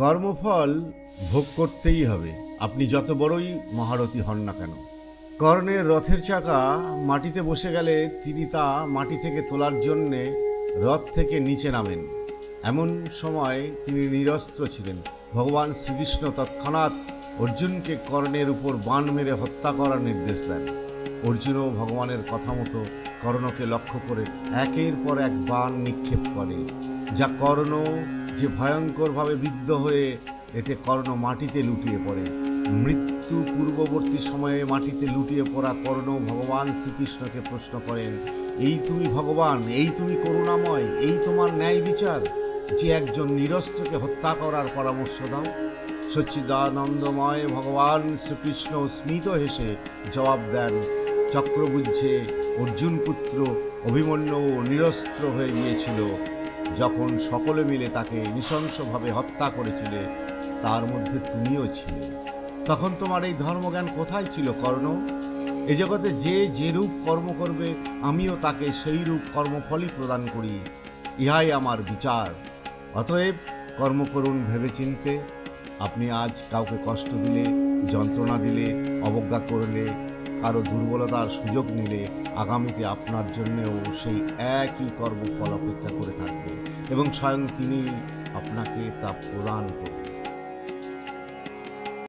কর্মফল ভোগ করতেই হবে, আপনি যত বড়ই মহারথী হন না কেন। কর্ণের রথের চাকা মাটিতে বসে গেলে তিনি তা মাটি থেকে তোলার জন্যে রথ থেকে নিচে নামেন। এমন সময় তিনি নিরস্ত্র ছিলেন। ভগবান শ্রীকৃষ্ণ তৎক্ষণাৎ অর্জুনকে কর্ণের উপর বাণ মেরে হত্যা করার নির্দেশ দেন। অর্জুনও ভগবানের কথা মতো কর্ণকে লক্ষ্য করে একের পর এক বাণ নিক্ষেপ করে, যা কর্ণ যে ভয়ঙ্করভাবে বিদ্ধ হয়ে এতে কর্ণ মাটিতে লুটিয়ে পড়ে। মৃত্যু পূর্ববর্তী সময়ে মাটিতে লুটিয়ে পড়া কর্ণ ভগবান শ্রীকৃষ্ণকে প্রশ্ন করেন, এই তুমি ভগবান, এই তুমি করুণাময়, এই তোমার ন্যায় বিচার যে একজন নিরস্ত্রকে হত্যা করার পরামর্শ দাও? সচ্চিদানন্দময় ভগবান শ্রীকৃষ্ণ স্মিত হেসে জবাব দেন, চক্রবুদ্ধে অর্জুন পুত্র অভিমন্যু নিরস্ত্র হয়ে গিয়েছিল যখন সকলে মিলে তাকে নৃশংসভাবে হত্যা করেছিলে, তার মধ্যে তুমিও ছিলে। তখন তোমার এই ধর্মজ্ঞান কোথায় ছিল কর্ণ? এ জগতে যে যে রূপ কর্ম করবে আমিও তাকে সেই রূপ কর্মফলই প্রদান করি, ইহাই আমার বিচার। অতএব কর্ম করুন ভেবেচিন্তে। আপনি আজ কাউকে কষ্ট দিলে, যন্ত্রণা দিলে, অবজ্ঞা করলে, কারো দুর্বলতার সুযোগ নিলে, আগামীতে আপনার জন্যেও সেই একই কর্মফল অপেক্ষা করে থাকবে এবং স্বয়ং তিনি আপনাকে তা প্রদান করবেন।